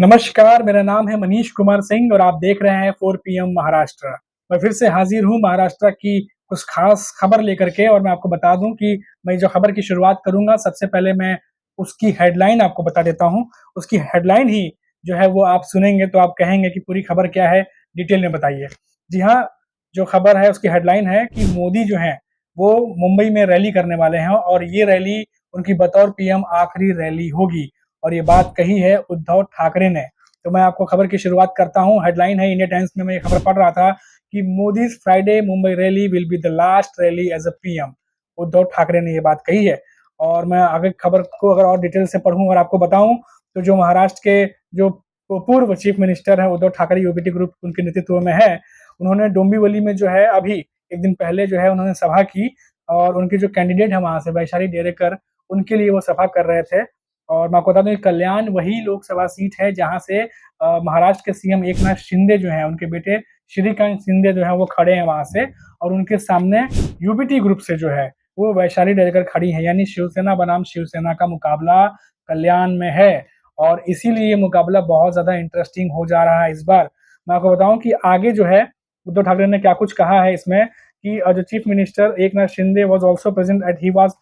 नमस्कार, मेरा नाम है मनीष कुमार सिंह और आप देख रहे हैं 4 पीएम महाराष्ट्र। मैं फिर से हाज़िर हूँ महाराष्ट्र की कुछ ख़ास खबर लेकर के और मैं आपको बता दूँ कि मैं जो खबर की शुरुआत करूँगा, सबसे पहले मैं उसकी हेडलाइन आपको बता देता हूँ। उसकी हेडलाइन ही जो है वो आप सुनेंगे तो आप कहेंगे कि पूरी खबर क्या है, डिटेल में बताइए। जी हाँ, जो खबर है उसकी हेडलाइन है कि मोदी जो हैं, वो मुंबई में रैली करने वाले हैं और ये रैली उनकी बतौर पीएम आखिरी रैली होगी। और ये बात कही है उद्धव ठाकरे ने। तो मैं आपको खबर की शुरुआत करता हूँ। हेडलाइन है इंडिया टाइम्स में मैं ये खबर पढ़ रहा था कि Modi's Friday Mumbai rally will be the last rally as a PM. Uddhav Thackeray ने ये बात कही है। और मैं आगे खबर को अगर और डिटेल से पढ़ूँ और आपको बताऊँ तो जो महाराष्ट्र के जो पूर्व चीफ मिनिस्टर हैं उद्धव ठाकरे यूबीटी ग्रुप उनके नेतृत्व में है। उन्होंने डोंबिवली में जो है अभी एक दिन पहले जो है उन्होंने सभा की और उनके जो कैंडिडेट है वहाँ से वैशाली डेरेकर उनके लिए वो सभा कर रहे थे। और मैं आपको बता दूँ कि कल्याण वही लोकसभा सीट है जहाँ से महाराष्ट्र के सीएम एकनाथ शिंदे जो हैं उनके बेटे श्रीकांत शिंदे जो हैं वो खड़े हैं वहाँ से और उनके सामने यूबीटी ग्रुप से जो है वो वैशाली डेरेकर खड़ी हैं। यानी शिवसेना बनाम शिवसेना का मुकाबला कल्याण में है और इसीलिए ये मुकाबला बहुत ज़्यादा इंटरेस्टिंग हो जा रहा है इस बार। मैं आपको बताऊँ कि आगे जो है उद्धव ठाकरे ने क्या कुछ कहा है इसमें कि जो chief minister Eknath Shinde was also present at he was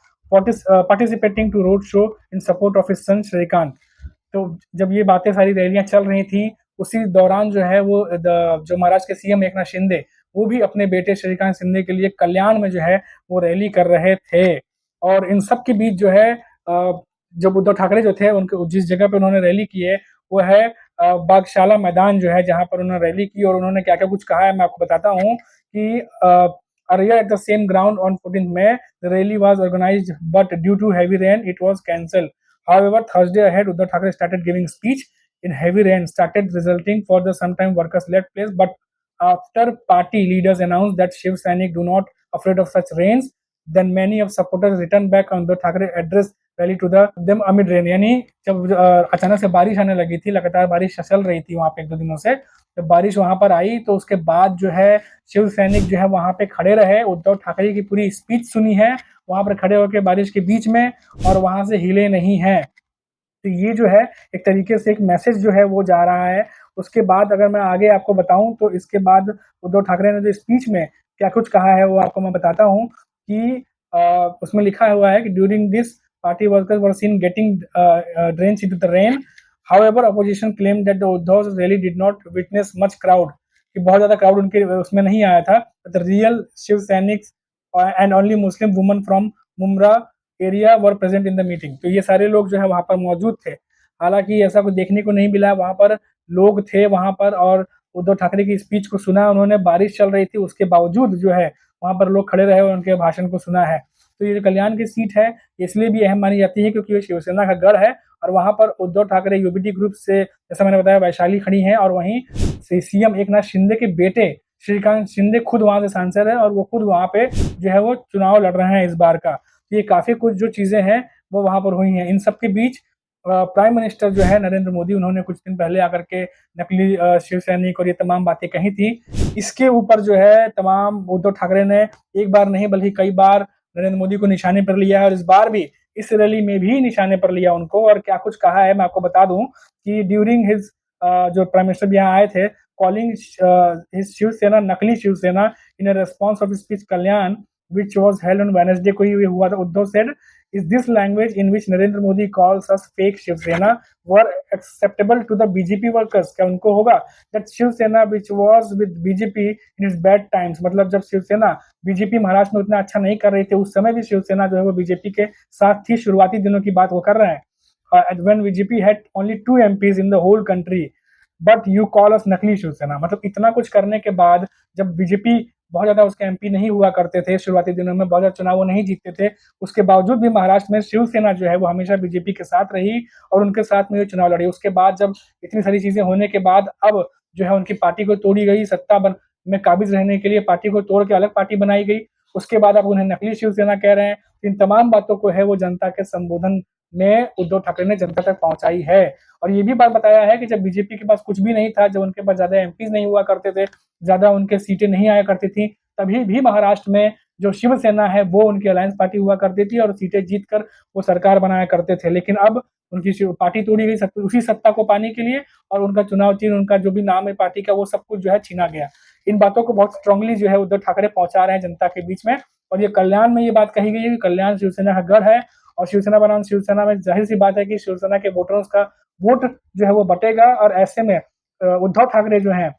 participating to road show in support of his son Shrikant. तो जब ये बातें सारी रैलियां चल रही थी उसी दौरान जो है वो जो महाराष्ट्र के सीएम एकनाथ शिंदे वो भी अपने बेटे श्रीकांत शिंदे के लिए कल्याण में जो है वो रैली कर रहे थे। और इन सब के बीच जो है जब उद्धव ठाकरे जो थे उनके जिस जगह पे उन्होंने रैली की है वो है बागशाला मैदान जो है जहाँ पर उन्होंने रैली की और उन्होंने क्या क्या कुछ कहा है मैं आपको बताता हूँ कि earlier at the same ground on 14th May, the rally was organized, but due to heavy rain, it was cancelled. However, Thursday ahead, Uddhav Thackeray started giving speech in heavy rain, started resulting for the sometime workers led place. But after party leaders announced that Shiv Sainik do not afraid of such rains, then many of supporters returned back on Uddhav Thackeray address rally to the them amid rain. यानी जब अचानक से बारिश आने लगी थी, लगातार बारिश चल रही थी वहाँ पे एक दो दिनों से, जब बारिश वहाँ पर आई तो उसके बाद जो है शिव सैनिक जो है वहाँ पे खड़े रहे, उद्धव ठाकरे की पूरी स्पीच सुनी है वहाँ पर खड़े होकर बारिश के बीच में और वहाँ से हिले नहीं हैं। तो ये जो है एक तरीके से एक मैसेज जो है वो जा रहा है। उसके बाद अगर मैं आगे आपको बताऊं तो इसके बाद उद्धव ठाकरे ने जो स्पीच में क्या कुछ कहा है वो आपको मैं बताता हूँ कि उसमें लिखा हुआ है कि during this party workers were seen getting drenched into the rain. However, opposition claimed that the Uddhav's rally did not witness much crowd, कि बहुत ज़्यादा क्राउड उनके उसमें नहीं आया था। The real Shiv Sainiks and only Muslim woman from Mumbra area were present in the meeting. तो ये सारे लोग जो है वहाँ पर मौजूद थे। हालांकि ऐसा कुछ देखने को नहीं मिला, वहाँ पर लोग थे वहाँ पर और उद्धव ठाकरे की स्पीच को सुना उन्होंने। बारिश चल रही थी उसके बावजूद जो है वहाँ पर लोग खड़े रहे और उनके भाषण को सुना है। तो ये जो कल्याण की सीट है इसलिए भी अहम मानी जाती है क्योंकि ये शिवसेना का गढ़ है और वहाँ पर उद्धव ठाकरे यूबीटी ग्रुप से जैसा मैंने बताया वैशाली खड़ी हैं और वहीं सीएम एकनाथ शिंदे के बेटे श्रीकांत शिंदे खुद वहाँ से सांसद है और वो खुद वहाँ पे जो है वो चुनाव लड़ रहे हैं इस बार का। ये काफ़ी कुछ जो चीज़ें हैं वो वहाँ पर हुई हैं। इन सब के बीच प्राइम मिनिस्टर जो है नरेंद्र मोदी उन्होंने कुछ दिन पहले आकर के नकली शिव सैनिक और ये तमाम बातें कही थी। इसके ऊपर जो है तमाम उद्धव ठाकरे ने एक बार नहीं बल्कि कई बार नरेंद्र मोदी को निशाने पर लिया है और इस बार भी इस रैली में भी निशाने पर लिया उनको। और क्या कुछ कहा है मैं आपको बता दूं कि ड्यूरिंग हिज जो प्राइम मिनिस्टर यहाँ आए थे कॉलिंग हिज शिवसेना नकली Shiv Sena in a response of speech Kalyan which was held on Wednesday को ही हुआ था। Uddhav said is this language in which Narendra Modi calls us fake Shiv Sena were acceptable to the BJP workers? क्या उनको होगा that Shiv Sena which was with BJP in its bad times, मतलब जब Shiv Sena BJP Maharashtra में उतना अच्छा नहीं कर रही थी उस समय भी शिवसेना जो है वो बीजेपी के साथ थी। शुरुआती दिनों की बात वो कर रहे हैं when BJP had only 2 MPs in the whole country but you call अस नकली शिवसेना। मतलब इतना कुछ करने के बाद जब बीजेपी बहुत ज़्यादा उसके एमपी नहीं हुआ करते थे, शुरुआती दिनों में बहुत ज़्यादा चुनाव वो नहीं जीतते थे, उसके बावजूद भी महाराष्ट्र में शिवसेना जो है वो हमेशा बीजेपी के साथ रही और उनके साथ में ये चुनाव लड़ी। उसके बाद जब इतनी सारी चीज़ें होने के बाद अब जो है उनकी पार्टी को तोड़ी गई, में काबिज रहने के लिए पार्टी को तोड़ के अलग पार्टी बनाई गई। उसके बाद अब उन्हें नकली शिवसेना कह रहे हैं। इन तमाम बातों को है वो जनता के संबोधन में उद्धव ठाकरे ने जनता तक पहुंचाई है। और ये भी बात बताया है कि जब बीजेपी के पास कुछ भी नहीं था, जब उनके पास ज्यादा एमपीज नहीं हुआ करते थे, ज्यादा उनके सीटें नहीं आया करती थी, तभी भी महाराष्ट्र में जो शिवसेना है वो उनकी अलायंस पार्टी हुआ करती थी और सीटें जीतकर वो सरकार बनाया करते थे। लेकिन अब उनकी पार्टी तोड़ी गई उसी सत्ता को पाने के लिए, और उनका चुनाव चिन्ह, उनका जो भी नाम है पार्टी का, वो सब कुछ जो है छीना गया। इन बातों को बहुत स्ट्रांगली जो है उद्धव ठाकरे पहुंचा रहे हैं जनता के बीच में। और ये कल्याण में ये बात कही गई है कि कल्याण शिवसेना का गढ़ है, और शिवसेना बनाम शिवसेना में जाहिर सी बात है कि शिवसेना के वोटर्स का वोट जो है वो बटेगा, और ऐसे में उद्धव ठाकरे जो है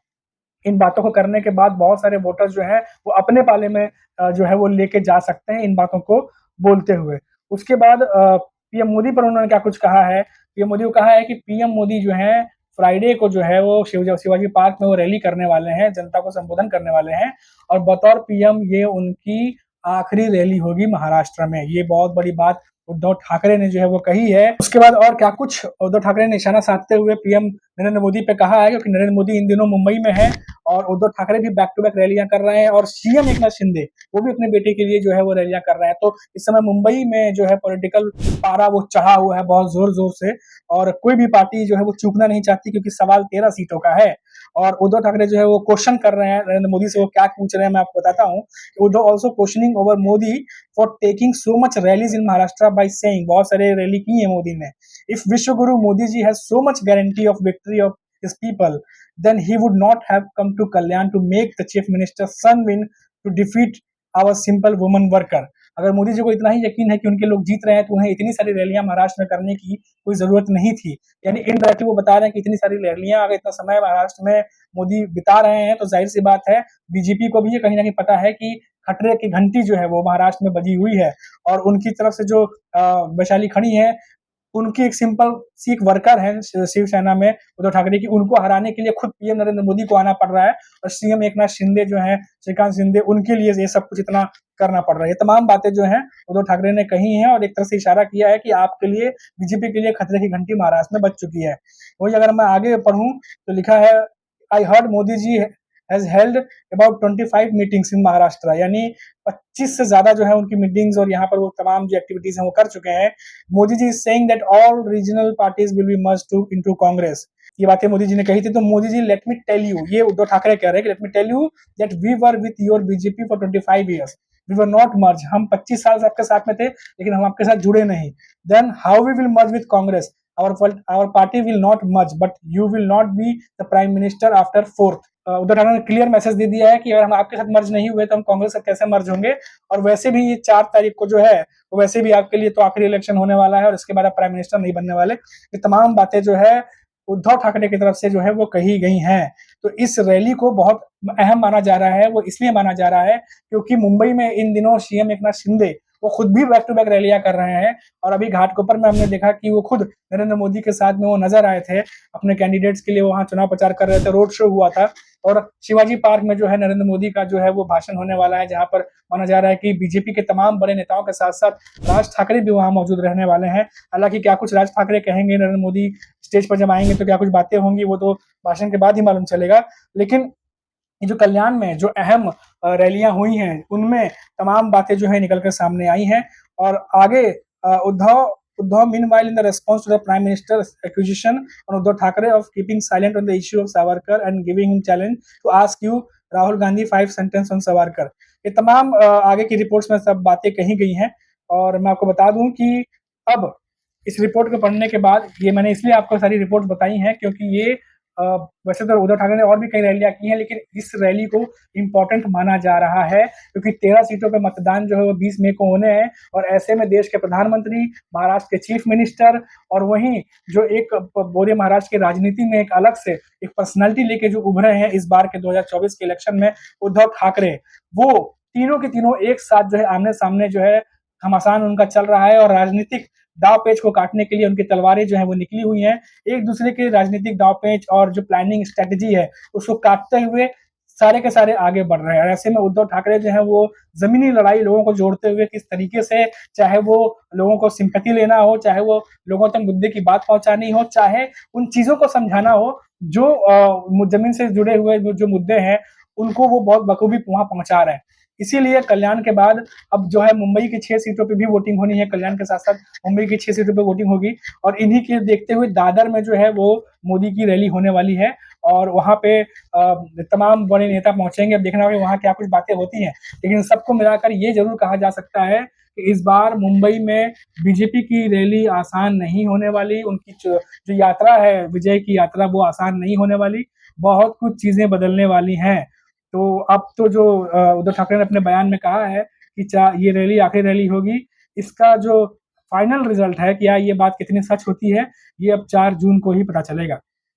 इन बातों को करने के बाद बहुत सारे वोटर्स जो हैं वो अपने पाले में जो है वो लेके जा सकते हैं इन बातों को बोलते हुए। उसके बाद पीएम मोदी पर उन्होंने क्या कुछ कहा है। पीएम मोदी को कहा है कि पीएम मोदी जो है फ्राइडे को जो है वो शिवाजी पार्क में वो रैली करने वाले हैं, जनता को संबोधन करने वाले हैं, और बतौर पीएम ये उनकी आखिरी रैली होगी महाराष्ट्र में। ये बहुत बड़ी बात उद्धव ठाकरे ने जो है वो कही है। उसके बाद और क्या कुछ उद्धव ठाकरे ने निशाना साधते हुए पीएम नरेंद्र मोदी पे कहा है, क्योंकि नरेंद्र मोदी इन दिनों मुंबई में है और उद्धव ठाकरे भी बैक टू बैक रैलियां कर रहे हैं, और सीएम एकनाथ शिंदे वो भी अपने बेटे के लिए जो है वो रैलियां कर रहे हैं। तो इस समय मुंबई में जो है पॉलिटिकल पारा वो चढ़ा हुआ है बहुत जोर जोर से, और कोई भी पार्टी जो है वो चूकना नहीं चाहती, क्योंकि सवाल 13 सीटों का है। और उद्धव ठाकरे जो है वो क्वेश्चन कर रहे हैं नरेंद्र मोदी से, वो क्या पूछ रहे हैं मैं आपको बताता हूँ। Uddhav also questioning over Modi for taking so much rallies in Maharashtra by saying, बहुत सारे रैली की है मोदी ने। इफ विश्व गुरु Modi ji has so much guarantee of victory of his people, then he would not have come to Kalyan to make the chief minister's son win to defeat our simple woman worker. अगर मोदी जी को इतना ही यकीन है कि उनके लोग जीत रहे हैं, तो उन्हें इतनी सारी रैलियां महाराष्ट्र में करने की कोई जरूरत नहीं थी। यानी इनडायरेक्टली वो बता रहे हैं कि इतनी सारी रैलियां, अगर इतना समय महाराष्ट्र में मोदी बिता रहे हैं, तो जाहिर सी बात है बीजेपी को भी ये कहीं ना कहीं पता है कि खतरे की घंटी जो है वो महाराष्ट्र में बजी हुई है, और उनकी तरफ से जो वैशाली खड़ी है, उनकी एक सिंपल सी एक वर्कर है शिवसेना में उद्धव ठाकरे की, उनको हराने के लिए खुद पीएम नरेंद्र मोदी को आना पड़ रहा है, और सीएम एकनाथ शिंदे जो है, श्रीकांत शिंदे, उनके लिए ये सब कुछ इतना करना पड़ रहा है। ये तमाम बातें जो हैं उद्धव ठाकरे ने कही हैं, और एक तरह से इशारा किया है कि आपके लिए, बीजेपी के लिए खतरे की घंटी महाराष्ट्र में बज चुकी है। वही अगर मैं आगे पढ़ूं तो लिखा है, I heard Modi ji has held about 25 meetings in Maharashtra, यानी 25 से ज्यादा जो है उनकी मीटिंग्स, और यहाँ पर वो तमाम जो एक्टिविटीज हैं वो कर चुके हैं। Modi ji is saying that all regional parties will be merged into Congress. ये बातें मोदी जी ने कही थी। तो Modi ji, let me tell you, ये उद्धव ठाकरे कह रहे हैं कि let me tell you that we were with your BJP for 25 years, we were not merge, हम 25 साल से आपके साथ में थे, लेकिन हम आपके साथ जुड़े नहीं। Then how we will merge with Congress, our party will not merge, but you will not be the prime minister after 4th। Uddhav Thackeray ने क्लियर मैसेज दे दिया है कि अगर हम आपके साथ मर्ज नहीं हुए तो हम कांग्रेस से कैसे मर्ज होंगे। और वैसे भी ये 4 तारीख को जो है वो वैसे भी आपके लिए तो आखिरी इलेक्शन होने वाला है, और इसके बाद आप प्राइम मिनिस्टर नहीं बनने वाले। ये तमाम बातें जो है उद्धव ठाकरे की तरफ से जो है वो कही गई हैं। तो इस रैली को बहुत अहम माना जा रहा है। वो इसलिए माना जा रहा है क्योंकि मुंबई में इन दिनों सीएम एकनाथ शिंदे वो खुद भी बैक टू बैक रैलियां कर रहे हैं, और अभी घाटकोपर में हमने देखा कि वो खुद नरेंद्र मोदी के साथ में वो नजर आए थे, अपने कैंडिडेट्स के लिए वहां चुनाव प्रचार कर रहे थे, रोड शो हुआ था। और शिवाजी पार्क में जो है नरेंद्र मोदी का जो है वो भाषण होने वाला है, जहां पर माना जा रहा है कि बीजेपी के तमाम बड़े नेताओं के साथ साथ राज ठाकरे भी वहां मौजूद रहने वाले हैं। हालांकि क्या कुछ राज ठाकरे कहेंगे नरेंद्र मोदी स्टेज पर जब आएंगे तो क्या कुछ बातें होंगी, वो तो भाषण के बाद ही मालूम चलेगा। लेकिन जो कल्याण में जो अहम रैलियां हुई हैं, उनमें तमाम बातें जो है निकल कर सामने आई हैं। और आगे Uddhav meanwhile in the response to the prime minister's accusation on Uddhav Thackeray of keeping silent on the issue of Savarkar and giving him challenge to ask you Rahul Gandhi 5 sentence on Savarkar। ये तमाम आगे की reports में सब बातें कही गई हैं। और मैं आपको बता दूं कि अब इस रिपोर्ट को पढ़ने के बाद, ये मैंने इसलिए आपको सारी रिपोर्ट बताई हैं क्योंकि ये वैसे तो उद्धव ठाकरे ने और भी कई रैलियां की हैं, लेकिन इस रैली को इम्पोर्टेंट माना जा रहा है क्योंकि 13 सीटों पे मतदान जो है वो 20 मई को होने हैं। और ऐसे में देश के प्रधानमंत्री, महाराष्ट्र के चीफ मिनिस्टर, और वहीं जो एक पूरे महाराष्ट्र की राजनीति में एक अलग से एक पर्सनालिटी लेके जो उभरे हैं इस बार के 2024 के इलेक्शन में, उद्धव ठाकरे, वो तीनों के तीनों एक साथ जो है आमने सामने जो है घमासान उनका चल रहा है, और राजनीतिक दाव पेच को काटने के लिए उनकी तलवारें जो है वो निकली हुई हैं। एक दूसरे के राजनीतिक दाव पेच और जो प्लानिंग स्ट्रेटेजी है उसको काटते हुए सारे के सारे आगे बढ़ रहे हैं। और ऐसे में उद्धव ठाकरे जो है वो जमीनी लड़ाई लोगों को जोड़ते हुए किस तरीके से, चाहे वो लोगों को सिंपैथी लेना हो, चाहे वो लोगों तक मुद्दे की बात पहुंचानी हो, चाहे उन चीजों को समझाना हो जो जमीन से जुड़े हुए जो मुद्दे हैं उनको वो बहुत बखूबी वहां पहुंचा रहे हैं। इसीलिए कल्याण के बाद अब जो है मुंबई की 6 सीटों पे भी वोटिंग होनी है। कल्याण के साथ साथ मुंबई की 6 सीटों पे वोटिंग होगी, और इन्हीं के देखते हुए दादर में जो है वो मोदी की रैली होने वाली है, और वहां पे तमाम बड़े नेता पहुंचेंगे। अब देखना होगा वहां क्या कुछ बातें होती हैं, लेकिन सबको मिलाकर ये जरूर कहा जा सकता है कि इस बार मुंबई में बीजेपी की रैली आसान नहीं होने वाली, उनकी जो यात्रा है, विजय की यात्रा, वो आसान नहीं होने वाली, बहुत कुछ चीज़ें बदलने वाली हैं। तो अब तो जो उद्धव ठाकरे ने अपने बयान में कहा है कि ये रैली आखिरी रैली होगी, इसका जो फाइनल रिजल्ट है कि ये बात कितनी सच होती है, ये अब 4 जून को ही पता चलेगा।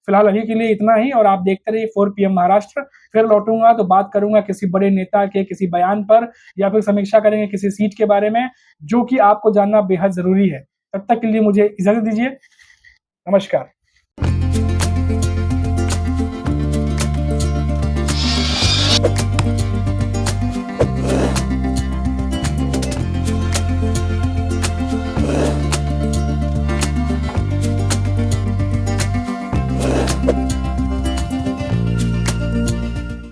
फिलहाल अभी के लिए इतना ही और आप देखते रहिए 4 पीएम महाराष्ट्र। फिर लौटूंगा तो बात करूंगा किसी बड़े नेता के किसी बयान पर या फिर समीक्षा करेंगे किसी सीट के बारे में जो कि आपको जानना बेहद जरूरी है। तब तक के लिए मुझे इजाजत दीजिए। नमस्कार।